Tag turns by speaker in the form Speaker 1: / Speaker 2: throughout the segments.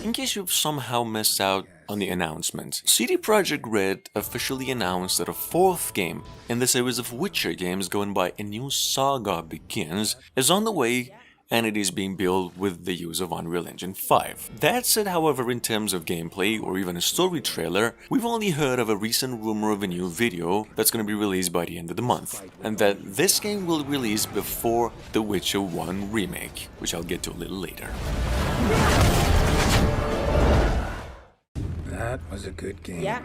Speaker 1: In case you've somehow missed out on the announcement, CD Projekt Red officially announced that a fourth game in the series of Witcher games going by A New Saga Begins is on the way, and it is being built with the use of Unreal Engine 5. That said, however, in terms of gameplay or even a story trailer, we've only heard of a recent rumor of a new video that's going to be released by the end of the month, and that this game will release before The Witcher 1 remake, which I'll get to a little later.
Speaker 2: That was a good game.
Speaker 3: Yeah.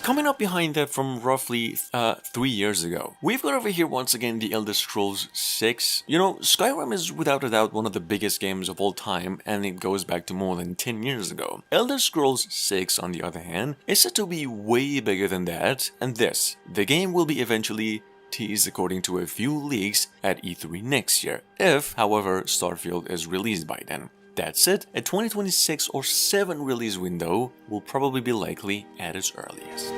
Speaker 1: Coming up behind that from roughly 3 years ago, we've got over here once again the Elder Scrolls 6. You know, Skyrim is without a doubt one of the biggest games of all time, and it goes back to more than 10 years ago. Elder Scrolls 6, on the other hand, is said to be way bigger than that, and the game will be eventually teased according to a few leaks at E3 next year, if, however, Starfield is released by then. That's it, a 2026 or 7 release window will probably be likely at its earliest.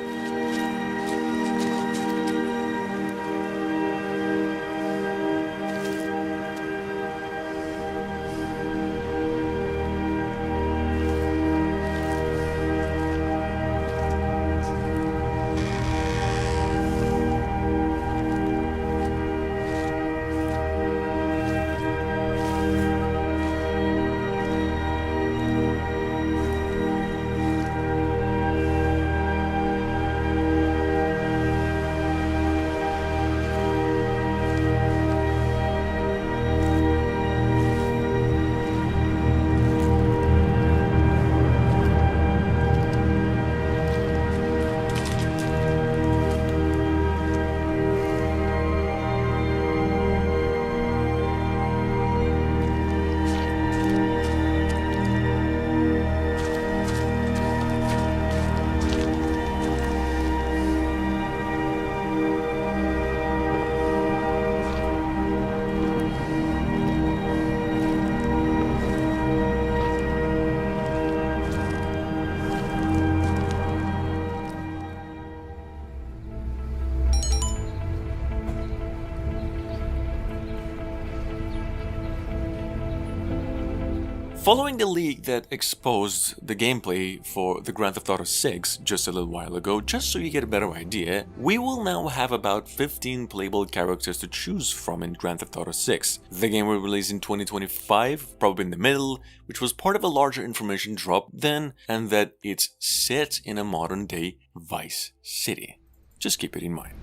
Speaker 1: Following the leak that exposed the gameplay for the Grand Theft Auto 6 just a little while ago, just so you get a better idea, we will now have about 15 playable characters to choose from in Grand Theft Auto 6. The game will release in 2025, probably in the middle, which was part of a larger information drop then, and that it's set in a modern day Vice City. Just keep it in mind.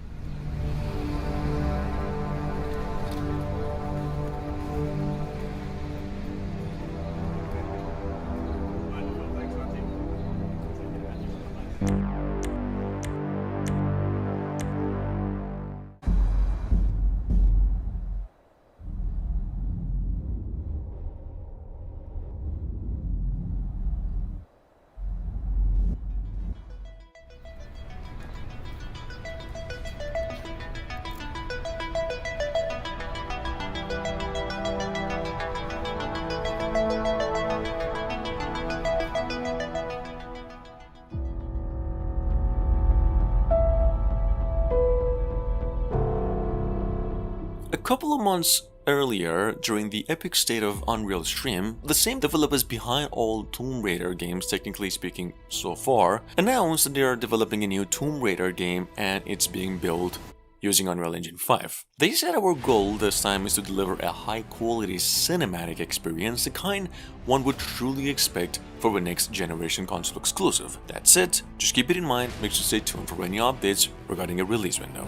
Speaker 1: A couple of months earlier, during the Epic State of Unreal stream, the same developers behind all Tomb Raider games, technically speaking so far, announced that they are developing a new Tomb Raider game and it's being built using Unreal Engine 5. They said our goal this time is to deliver a high-quality cinematic experience, the kind one would truly expect for a next-generation console exclusive. That's it, just keep it in mind, make sure to stay tuned for any updates regarding a release window.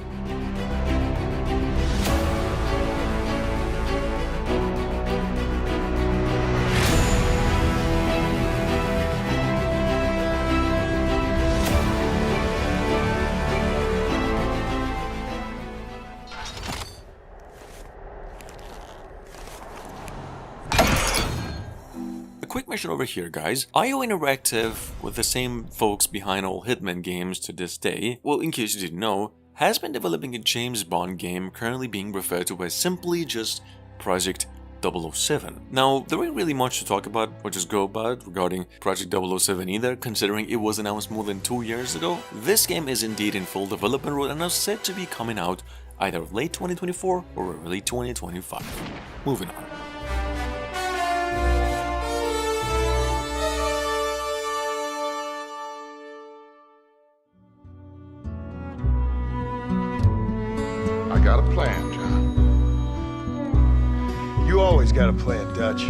Speaker 1: Quick mention over here, guys. IO Interactive, with the same folks behind all Hitman games to this day, well, in case you didn't know, has been developing a James Bond game currently being referred to as simply just Project 007. Now, there ain't really much to talk about or just go about regarding Project 007 either, considering it was announced more than 2 years ago. This game is indeed in full development mode and is said to be coming out either late 2024 or early 2025. Moving on.
Speaker 2: I got a plan, John. You always got a plan, Dutch.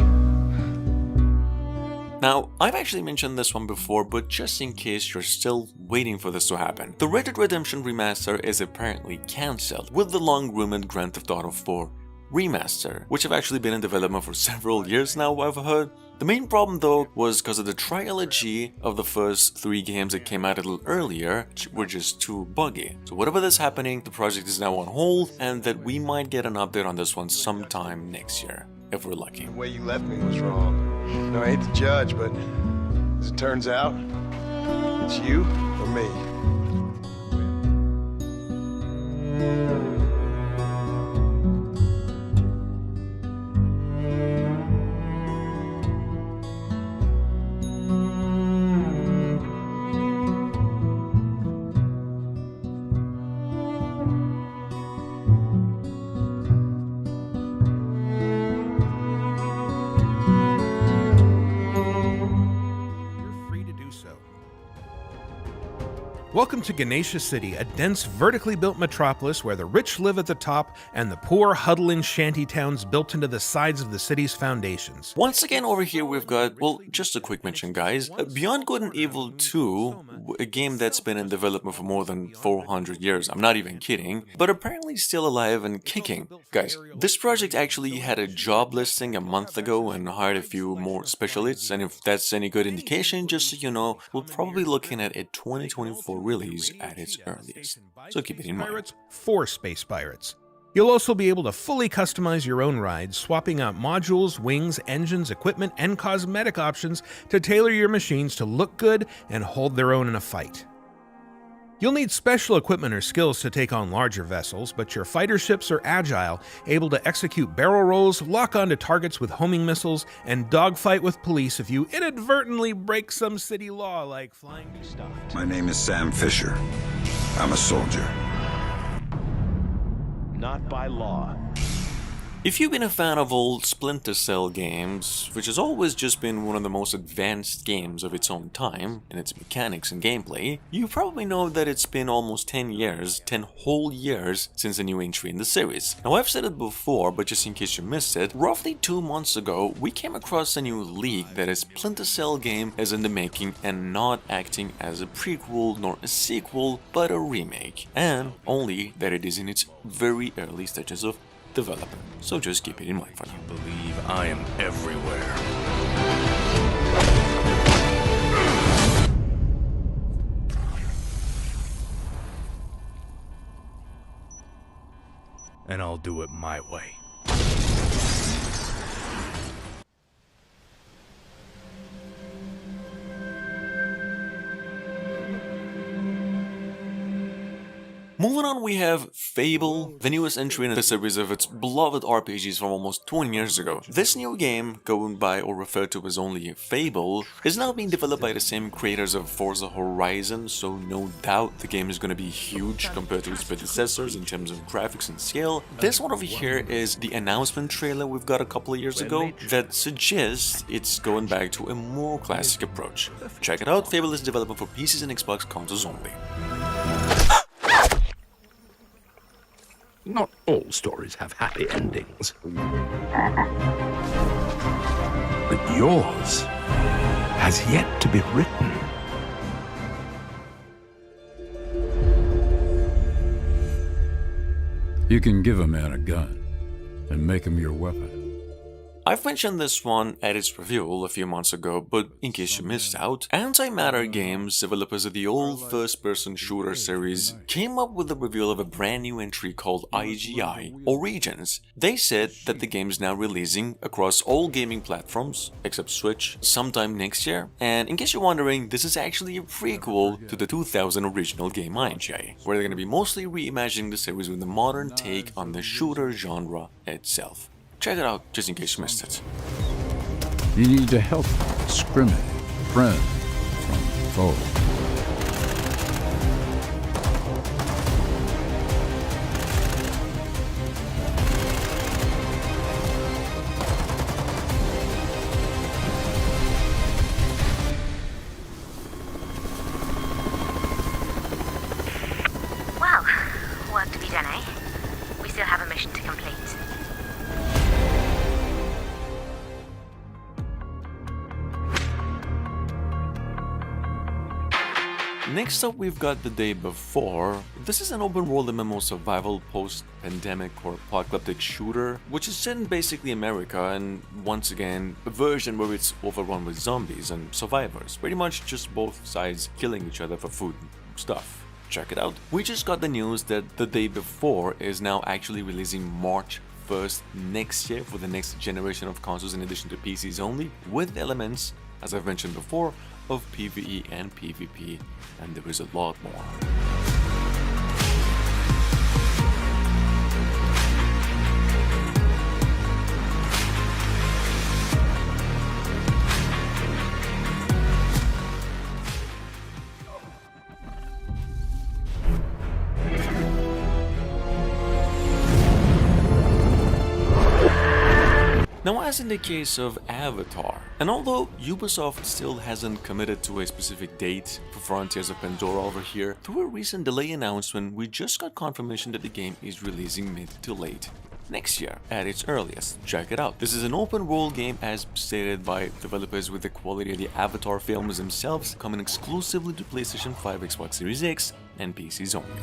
Speaker 1: Now, I've actually mentioned this one before, but just in case you're still waiting for this to happen, the Red Dead Redemption Remaster is apparently cancelled, with the long-rumored Grand Theft Auto 4 Remaster, which have actually been in development for several years now, I've heard. The main problem though was because of the trilogy of the first 3 games that came out a little earlier, which were just too buggy. So whatever that's happening, the project is now on hold, and that we might get an update on this one sometime next year, if we're lucky.
Speaker 2: The way you left me was wrong. No, I hate to judge, but as it turns out, it's you or me.
Speaker 3: Welcome to Ganesha City, a dense, vertically built metropolis where the rich live at the top and the poor huddle in shanty towns built into the sides of the city's foundations.
Speaker 1: Once again over here we've got, well, just a quick mention guys, Beyond Good and Evil 2, a game that's been in development for more than 400 years, I'm not even kidding, but apparently still alive and kicking. Guys, this project actually had a job listing a month ago and hired a few more specialists, and if that's any good indication, just so you know, we're probably looking at a 2024 release at its earliest, so keep it in mind.
Speaker 3: For Space Pirates. You'll also be able to fully customize your own rides, swapping out modules, wings, engines, equipment, and cosmetic options to tailor your machines to look good and hold their own in a fight. You'll need special equipment or skills to take on larger vessels, but your fighter ships are agile, able to execute barrel rolls, lock onto targets with homing missiles, and dogfight with police if you inadvertently break some city law like flying too stuff.
Speaker 4: My name is Sam Fisher. I'm a soldier.
Speaker 5: Not by law.
Speaker 1: If you've been a fan of old Splinter Cell games, which has always just been one of the most advanced games of its own time in its mechanics and gameplay, you probably know that it's been almost 10 years, 10 whole years since a new entry in the series. Now I've said it before, but just in case you missed it, roughly 2 months ago we came across a new leak that a Splinter Cell game is in the making and not acting as a prequel nor a sequel, but a remake, and only that it is in its very early stages of development, so just keep it in mind for now.
Speaker 5: Believe I am everywhere. And I'll do it my way.
Speaker 1: Moving on, we have Fable, the newest entry in the series of its beloved RPGs from almost 20 years ago. This new game, going by or referred to as only Fable, is now being developed by the same creators of Forza Horizon, so no doubt the game is going to be huge compared to its predecessors in terms of graphics and scale. This one over here is the announcement trailer we've got a couple of years ago that suggests it's going back to a more classic approach. Check it out, Fable is developed for PCs and Xbox consoles only.
Speaker 6: Not all stories have happy endings. But yours has yet to be written.
Speaker 7: You can give a man a gun and make him your weapon.
Speaker 1: I've mentioned this one at its reveal a few months ago, but in case you missed out, Antimatter Games, developers of the old first-person shooter series, came up with the reveal of a brand new entry called IGI Origins. They said that the game is now releasing across all gaming platforms, except Switch, sometime next year. And in case you're wondering, this is actually a prequel to the 2000 original game IGI, where they're going to be mostly reimagining the series with a modern take on the shooter genre itself. Check it out just in case you missed it.
Speaker 7: You need to help discriminate friend from foe.
Speaker 8: Well, work to be done, eh? We still have a mission to complete.
Speaker 1: Next up, we've got The Day Before. This is an open-world MMO survival post-pandemic or apocalyptic shooter, which is set in basically America, and once again, a version where it's overrun with zombies and survivors. Pretty much just both sides killing each other for food and stuff. Check it out. We just got the news that The Day Before is now actually releasing March 1st next year for the next generation of consoles in addition to PCs only, with elements, as I've mentioned before, of PvE and PvP, and there is a lot more. Now, as in the case of Avatar, and although Ubisoft still hasn't committed to a specific date for Frontiers of Pandora over here, through a recent delay announcement, we just got confirmation that the game is releasing mid to late next year at its earliest. Check it out. This is an open world game as stated by developers with the quality of the Avatar films themselves, coming exclusively to PlayStation 5, Xbox Series X, and PCs only.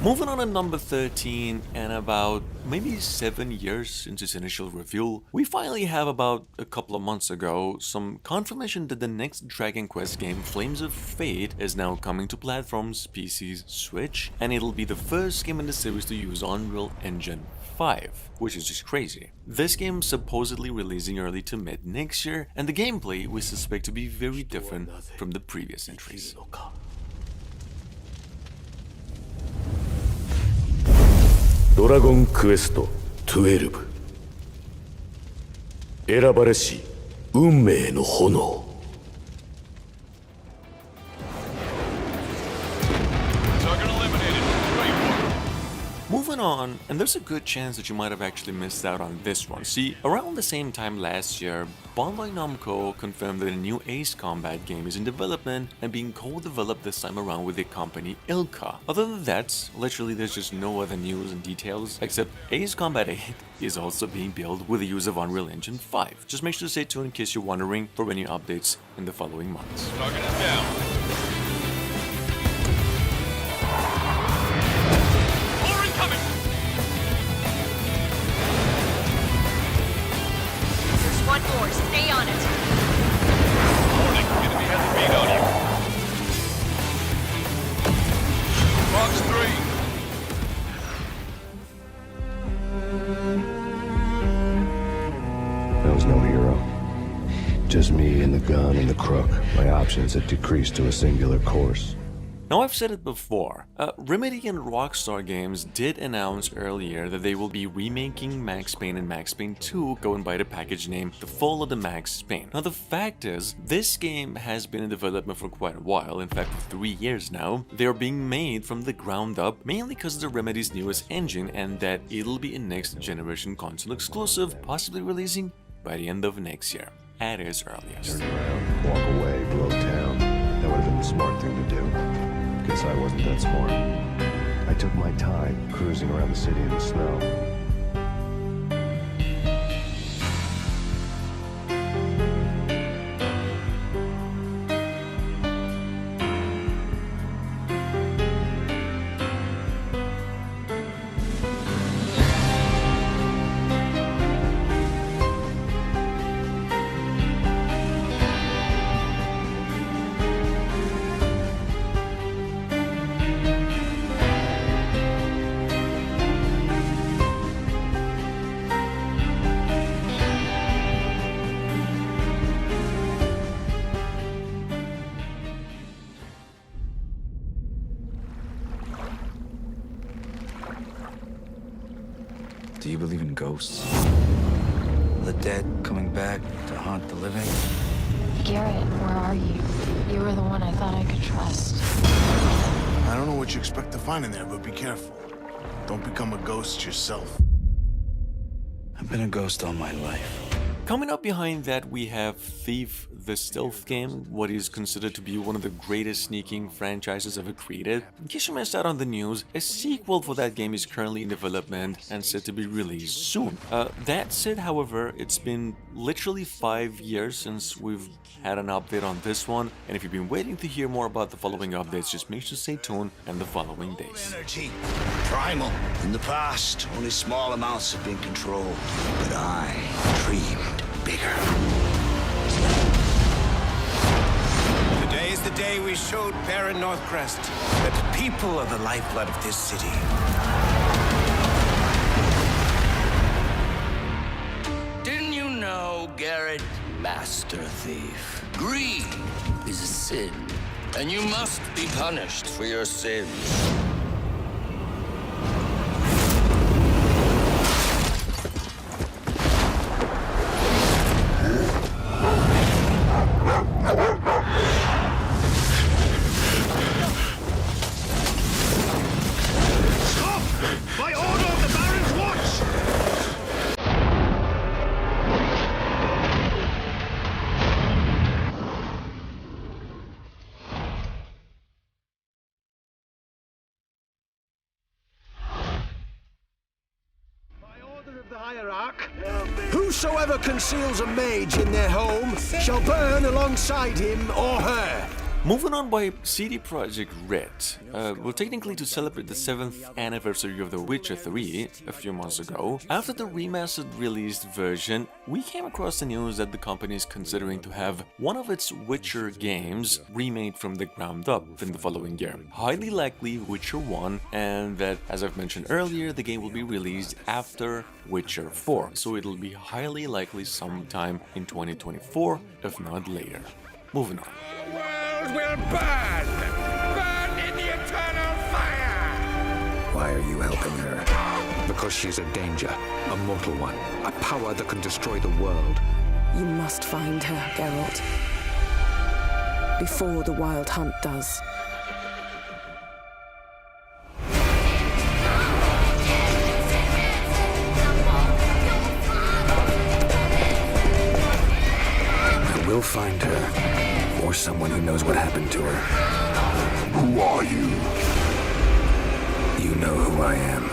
Speaker 1: Moving on to number 13, and about maybe 7 years since its initial reveal, we finally have about a couple of months ago some confirmation that the next Dragon Quest game, Flames of Fate, is now coming to platforms, PCs, Switch, and it'll be the first game in the series to use Unreal Engine 5, which is just crazy. This game is supposedly releasing early to mid next year, and the gameplay we suspect to be very different from the previous entries.
Speaker 9: ドラゴンクエスト12選ばれし運命の炎
Speaker 1: Moving on, and there's a good chance that you might have actually missed out on this one. See, around the same time last year, Bandai Namco confirmed that a new Ace Combat game is in development and being co-developed this time around with the company Ilka. Other than that, literally there's just no other news and details, except Ace Combat 8 is also being built with the use of Unreal Engine 5. Just make sure to stay tuned in case you're wondering for any updates in the following months.
Speaker 2: Target is down.
Speaker 8: One more, stay on it.
Speaker 2: Warning, enemy has a beat on you. Box 3.
Speaker 10: I was no hero. Just me and the gun and the crook. My options had decreased to a singular course.
Speaker 1: Now, I've said it before, Remedy and Rockstar Games did announce earlier that they will be remaking Max Payne and Max Payne 2 going by the package name The Fall of the Max Payne. Now, the fact is, this game has been in development for quite a while, in fact for 3 years now. They are being made from the ground up, mainly because of the Remedy's newest engine and that it'll be a next generation console exclusive, possibly releasing by the end of next year, at its earliest.
Speaker 10: Turn around, walk away, blow town. That would have been the smart thing to do. Guess I wasn't that smart. I took my time, cruising around the city in the snow.
Speaker 4: Do you believe in ghosts?
Speaker 11: The dead coming back to haunt the living?
Speaker 12: Garrett, where are you? You were the one I thought I could trust.
Speaker 13: I don't know what you expect to find in there, but be careful. Don't become a ghost yourself.
Speaker 11: I've been a ghost all my life.
Speaker 1: Coming up behind that, we have Thief, the stealth game, what is considered to be one of the greatest sneaking franchises ever created. In case you missed out on the news, a sequel for that game is currently in development and set to be released soon. That said, however, it's been literally 5 years since we've had an update on this one, and if you've been waiting to hear more about the following updates, just make sure to stay tuned in the following days.
Speaker 11: Energy. Primal. In the past, only small amounts have been controlled. But I dreamed bigger.
Speaker 14: Today is the day we showed Baron Northcrest that people are the lifeblood of this city.
Speaker 11: Didn't you know, Garrett? Master thief. Greed is a sin, and you must be punished for your sins.
Speaker 14: By order of the Baron's watch!
Speaker 15: Whosoever conceals a mage in their home shall burn alongside him or her.
Speaker 1: Moving on by CD Projekt Red. Well, technically to celebrate the 7th anniversary of The Witcher 3 a few months ago, after the remastered released version, we came across the news that the company is considering to have one of its Witcher games remade from the ground up in the following year. Highly likely Witcher 1, and that, as I've mentioned earlier, the game will be released after Witcher 4, so it'll be highly likely sometime in 2024, if not later. Moving on.
Speaker 16: The world will burn! Burn in the eternal fire!
Speaker 4: Why are you helping her?
Speaker 6: Because she's a danger, a mortal one, a power that can destroy the world.
Speaker 17: You must find her, Geralt. Before the Wild Hunt does.
Speaker 4: We'll find her, or someone who knows what happened to her.
Speaker 6: Who are you?
Speaker 4: You know who I am.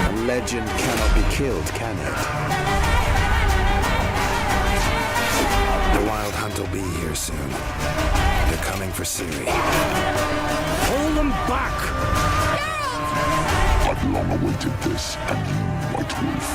Speaker 10: A legend cannot be killed, can it?
Speaker 4: The Wild Hunt will be here soon. They're coming for Ciri.
Speaker 15: Hold them back!
Speaker 6: I've long awaited this, and you, White Wolf.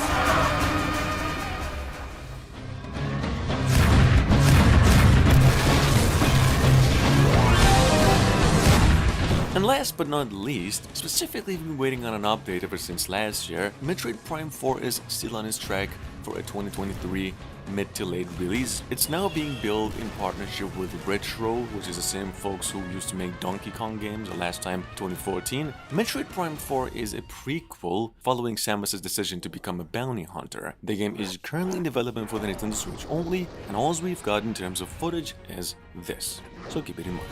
Speaker 1: And last but not least, specifically been waiting on an update ever since last year, Metroid Prime 4 is still on its track for a 2023 mid to late release. It's now being built in partnership with Retro, which is the same folks who used to make Donkey Kong games the last time, 2014. Metroid Prime 4 is a prequel following Samus's decision to become a bounty hunter. The game is currently in development for the Nintendo Switch only, and all we've got in terms of footage is this, so keep it in mind.